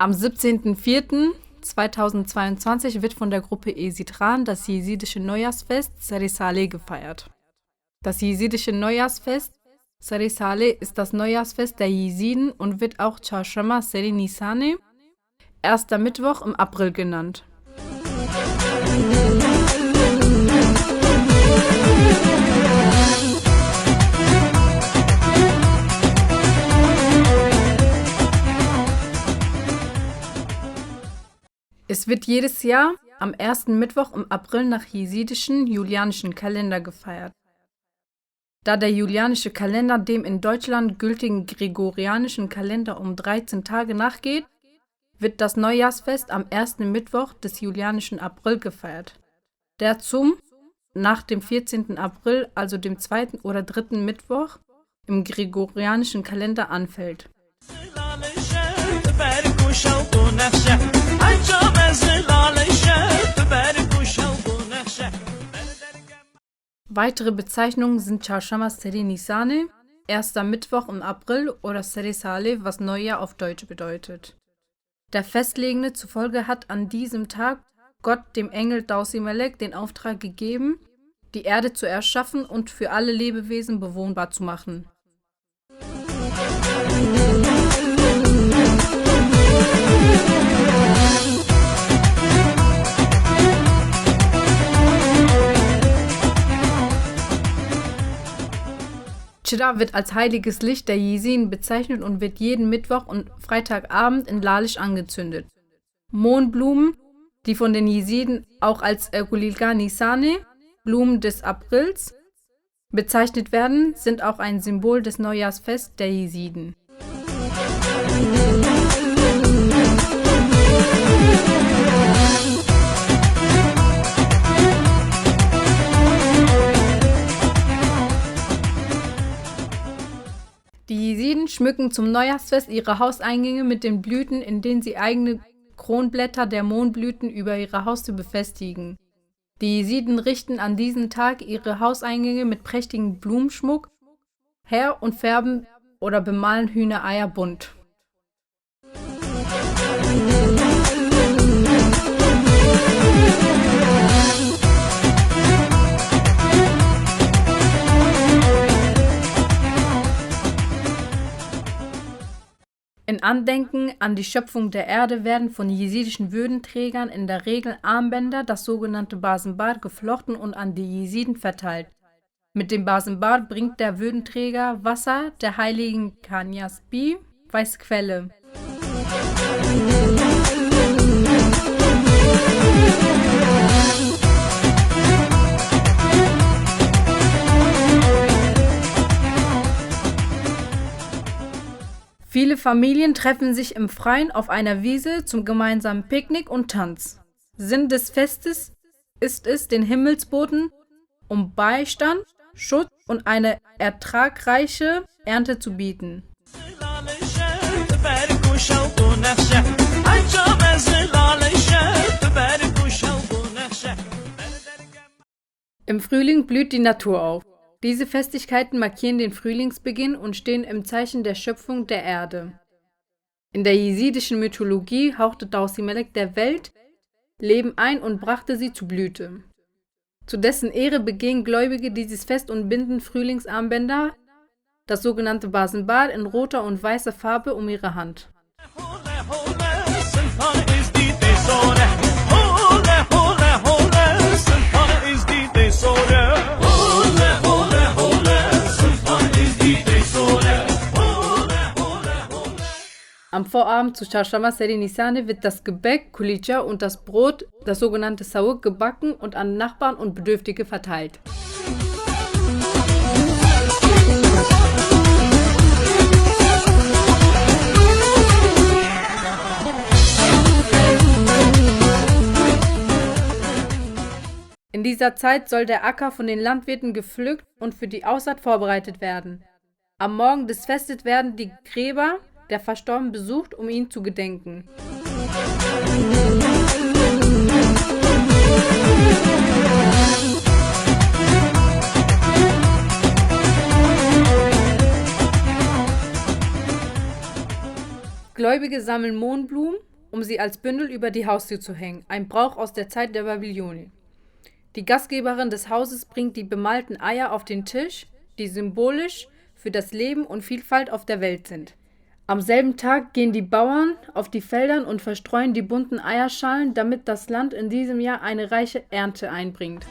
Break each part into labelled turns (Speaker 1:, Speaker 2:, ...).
Speaker 1: Am 17.04.2022 wird von der Gruppe Esitran das jesidische Neujahrsfest Seri Saleh gefeiert. Das jesidische Neujahrsfest Seri Saleh ist das Neujahrsfest der Jesiden und wird auch Çarşamba Seri Nisanê, erster Mittwoch im April genannt. Es wird jedes Jahr am ersten Mittwoch im April nach jesidischen julianischen Kalender gefeiert. Da der julianische Kalender dem in Deutschland gültigen gregorianischen Kalender um 13 Tage nachgeht, wird das Neujahrsfest am ersten Mittwoch des julianischen April gefeiert, der nach dem 14. April, also dem zweiten oder dritten Mittwoch im gregorianischen Kalender anfällt. Weitere Bezeichnungen sind Çarşamba Seri Nisanê, erster Mittwoch im April oder Seri Saleh, was Neujahr auf Deutsch bedeutet. Der Festlegende zufolge hat an diesem Tag Gott dem Engel Dausi Melek den Auftrag gegeben, die Erde zu erschaffen und für alle Lebewesen bewohnbar zu machen. Çıraq wird als heiliges Licht der Jesiden bezeichnet und wird jeden Mittwoch und Freitagabend in Lalish angezündet. Mohnblumen, die von den Jesiden auch als Gulilga Nisanê, Blumen des Aprils, bezeichnet werden, sind auch ein Symbol des Neujahrsfests der Jesiden. Die Jesiden schmücken zum Neujahrsfest ihre Hauseingänge mit den Blüten, in denen sie eigene Kronblätter der Mohnblüten über ihre Haustür befestigen. Die Jesiden richten an diesem Tag ihre Hauseingänge mit prächtigem Blumenschmuck her und färben oder bemalen Hühnereier bunt. In Andenken an die Schöpfung der Erde werden von jesidischen Würdenträgern in der Regel Armbänder, das sogenannte Basenbar, geflochten und an die Jesiden verteilt. Mit dem Basenbar bringt der Würdenträger Wasser der heiligen Kanyasbi, Weiße Quelle. Viele Familien treffen sich im Freien auf einer Wiese zum gemeinsamen Picknick und Tanz. Sinn des Festes ist es, den Himmelsboten um Beistand, Schutz und eine ertragreiche Ernte zu bieten. Im Frühling blüht die Natur auf. Diese Festigkeiten markieren den Frühlingsbeginn und stehen im Zeichen der Schöpfung der Erde. In der jesidischen Mythologie hauchte Dausi Melek der Welt Leben ein und brachte sie zur Blüte. Zu dessen Ehre begehen Gläubige dieses Fest und binden Frühlingsarmbänder, das sogenannte Basenbar, in roter und weißer Farbe um ihre Hand. Am Vorabend zu Çarşamba Seri Nisanê wird das Gebäck, Kulica und das Brot, das sogenannte Sahur, gebacken und an Nachbarn und Bedürftige verteilt. In dieser Zeit soll der Acker von den Landwirten gepflückt und für die Aussaat vorbereitet werden. Am Morgen des Festes werden die Gräber der Verstorbenen besucht, um ihn zu gedenken. Gläubige sammeln Mohnblumen um sie als Bündel über die Haustür zu hängen, ein Brauch aus der Zeit der Babylonier. Die Gastgeberin des Hauses bringt die bemalten Eier auf den Tisch, die symbolisch für das Leben und Vielfalt auf der Welt sind. Am selben Tag gehen die Bauern auf die Felder und verstreuen die bunten Eierschalen, damit das Land in diesem Jahr eine reiche Ernte einbringt.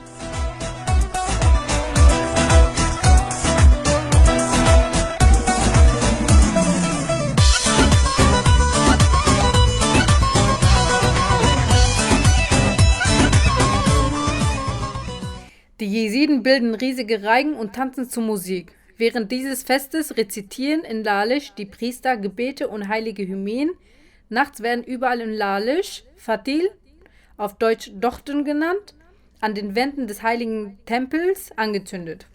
Speaker 1: Die Jesiden bilden riesige Reigen und tanzen zur Musik. Während dieses Festes rezitieren in Lalisch die Priester Gebete und heilige Hymnen. Nachts werden überall in Lalisch Fatil, auf Deutsch Dochten genannt, an den Wänden des heiligen Tempels angezündet.